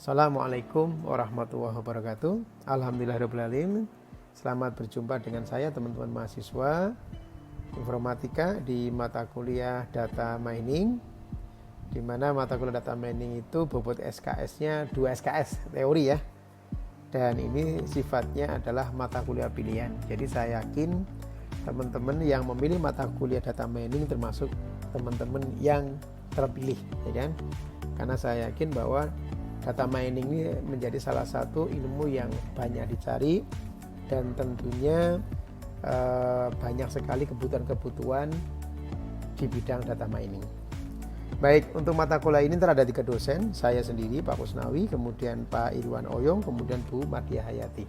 Assalamualaikum warahmatullahi wabarakatuh. Alhamdulillahirrahmanirrahim. Selamat berjumpa dengan saya teman-teman mahasiswa informatika di mata kuliah data mining, di mana mata kuliah data mining itu bobot SKS-nya 2 SKS teori ya, dan ini sifatnya adalah mata kuliah pilihan. Jadi saya yakin teman-teman yang memilih mata kuliah data mining termasuk teman-teman yang terpilih, ya kan? Karena saya yakin bahwa data mining ini menjadi salah satu ilmu yang banyak dicari dan tentunya banyak sekali kebutuhan-kebutuhan di bidang data mining. Baik, untuk mata kuliah ini ada 3 dosen, saya sendiri Pak Kusnawi, kemudian Pak Irwan Oyong, kemudian Bu Mardia Hayati.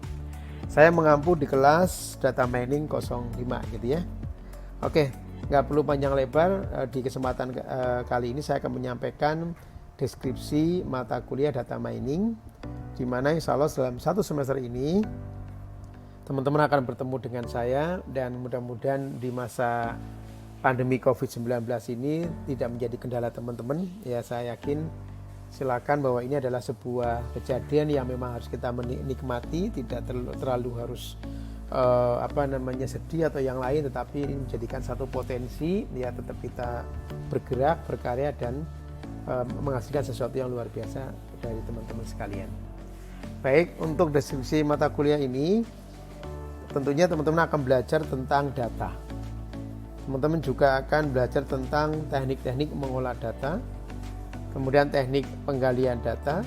Saya mengampu di kelas data mining 05 gitu ya. Oke, nggak perlu panjang lebar, di kesempatan kali ini saya akan menyampaikan deskripsi mata kuliah data mining, di mana insya Allah dalam 1 semester ini teman-teman akan bertemu dengan saya, dan mudah-mudahan di masa pandemi COVID-19 ini tidak menjadi kendala teman-teman. Ya, saya yakin silakan bahwa ini adalah sebuah kejadian yang memang harus kita menikmati, tidak terlalu harus sedih atau yang lain, tetapi ini menjadikan satu potensi ya, tetap kita bergerak, berkarya dan menghasilkan sesuatu yang luar biasa dari teman-teman sekalian. Baik, untuk deskripsi mata kuliah ini tentunya teman-teman akan belajar tentang data. Teman-teman juga akan belajar tentang teknik-teknik mengolah data, kemudian teknik penggalian data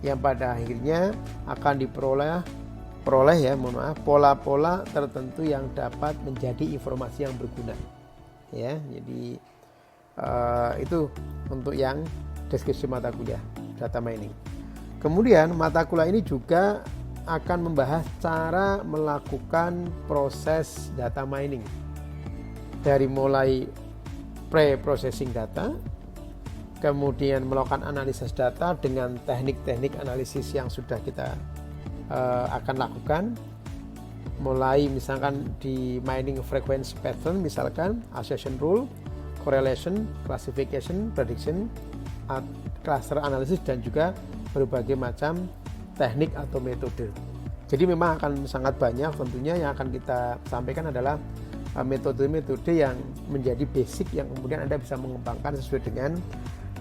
yang pada akhirnya akan diperoleh pola-pola tertentu yang dapat menjadi informasi yang berguna. Ya, jadi itu untuk yang deskripsi mata kuliah data mining. Kemudian mata kuliah ini juga akan membahas cara melakukan proses data mining, dari mulai pre-processing data, kemudian melakukan analisis data dengan teknik-teknik analisis yang sudah kita akan lakukan, mulai misalkan di mining frequency pattern, misalkan association rule, correlation, classification, prediction, cluster analysis, dan juga berbagai macam teknik atau metode. Jadi memang akan sangat banyak tentunya yang akan kita sampaikan adalah metode-metode yang menjadi basic yang kemudian Anda bisa mengembangkan sesuai dengan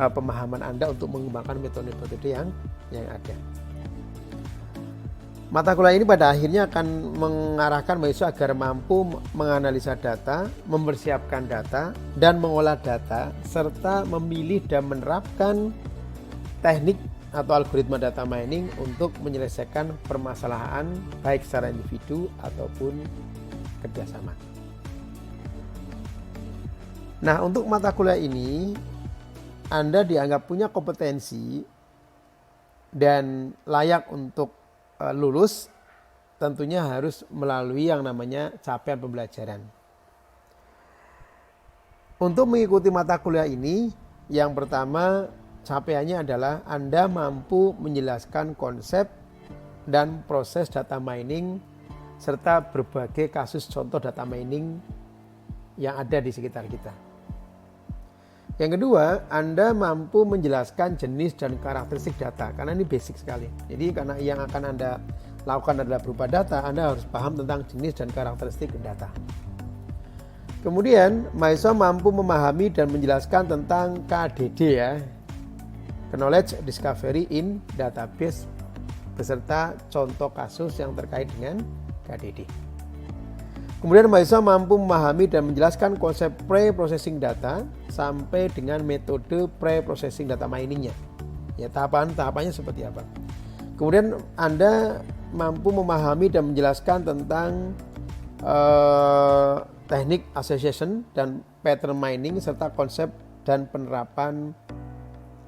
pemahaman Anda untuk mengembangkan metode-metode yang ada. Mata kuliah ini pada akhirnya akan mengarahkan mahasiswa agar mampu menganalisa data, mempersiapkan data, dan mengolah data, serta memilih dan menerapkan teknik atau algoritma data mining untuk menyelesaikan permasalahan baik secara individu ataupun kerjasama. Nah, untuk mata kuliah ini Anda dianggap punya kompetensi dan layak untuk lulus, tentunya harus melalui yang namanya capaian pembelajaran. Untuk mengikuti mata kuliah ini, yang pertama capaiannya adalah Anda mampu menjelaskan konsep dan proses data mining serta berbagai kasus contoh data mining yang ada di sekitar kita. Yang kedua, Anda mampu menjelaskan jenis dan karakteristik data, karena ini basic sekali. Jadi karena yang akan Anda lakukan adalah berupa data, Anda harus paham tentang jenis dan karakteristik data. Kemudian, mahasiswa mampu memahami dan menjelaskan tentang KDD ya, Knowledge Discovery in Database, beserta contoh kasus yang terkait dengan KDD. Kemudian mahasiswa mampu memahami dan menjelaskan konsep pre-processing data sampai dengan metode pre-processing data miningnya. Ya, tahapannya seperti apa. Kemudian Anda mampu memahami dan menjelaskan tentang teknik association dan pattern mining serta konsep dan penerapan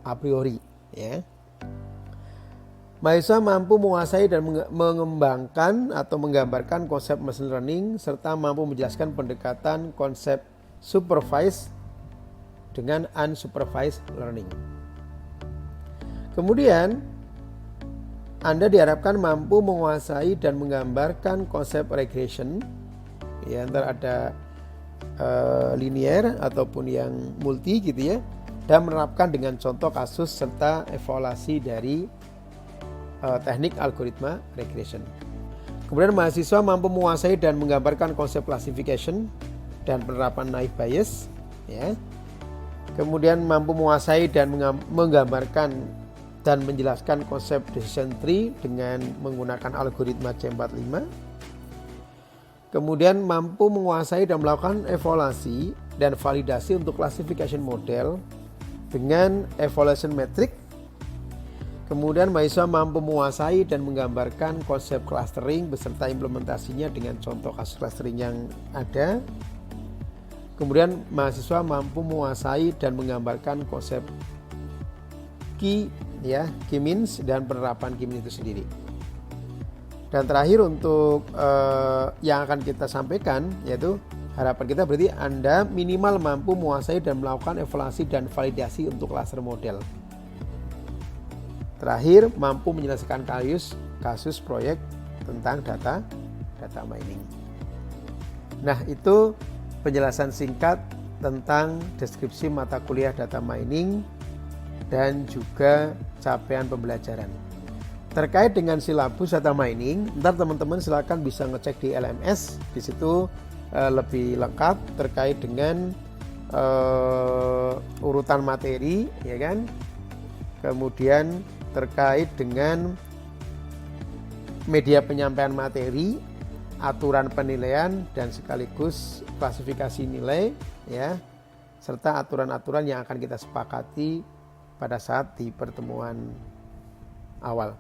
a priori. Ya. Mahasiswa mampu menguasai dan mengembangkan atau menggambarkan konsep machine learning serta mampu menjelaskan pendekatan konsep supervised dengan unsupervised learning. Kemudian Anda diharapkan mampu menguasai dan menggambarkan konsep regression, ya, antara ada linear ataupun yang multi gitu ya, dan menerapkan dengan contoh kasus serta evaluasi dari teknik algoritma regression. Kemudian mahasiswa mampu menguasai dan menggambarkan konsep classification dan penerapan naive Bayes, ya. Kemudian mampu menguasai dan menggambarkan dan menjelaskan konsep decision tree dengan menggunakan algoritma C45. Kemudian mampu menguasai dan melakukan evaluasi dan validasi untuk classification model dengan evaluation metric. Kemudian mahasiswa mampu menguasai dan menggambarkan konsep clustering beserta implementasinya dengan contoh kasus clustering yang ada. Kemudian mahasiswa mampu menguasai dan menggambarkan konsep key means dan penerapan key means itu sendiri. Dan terakhir untuk yang akan kita sampaikan, yaitu harapan kita berarti Anda minimal mampu menguasai dan melakukan evaluasi dan validasi untuk cluster model. Terakhir, mampu menyelesaikan kasus proyek tentang data mining. Nah, itu penjelasan singkat tentang deskripsi mata kuliah data mining dan juga capaian pembelajaran. Terkait dengan silabus data mining, ntar teman-teman silakan bisa ngecek di LMS. Di situ lebih lengkap terkait dengan urutan materi, ya kan? Kemudian terkait dengan media penyampaian materi, aturan penilaian dan sekaligus klasifikasi nilai, ya, serta aturan-aturan yang akan kita sepakati pada saat di pertemuan awal.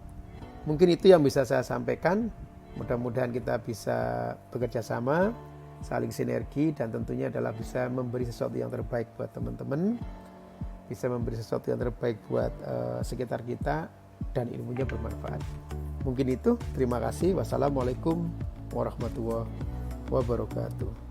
Mungkin itu yang bisa saya sampaikan. Mudah-mudahan kita bisa bekerja sama, saling sinergi, dan tentunya adalah bisa memberi sesuatu yang terbaik buat teman-teman, bisa memberi sesuatu yang terbaik buat sekitar kita, dan ilmunya bermanfaat. Mungkin itu, terima kasih. Wassalamualaikum warahmatullahi wabarakatuh.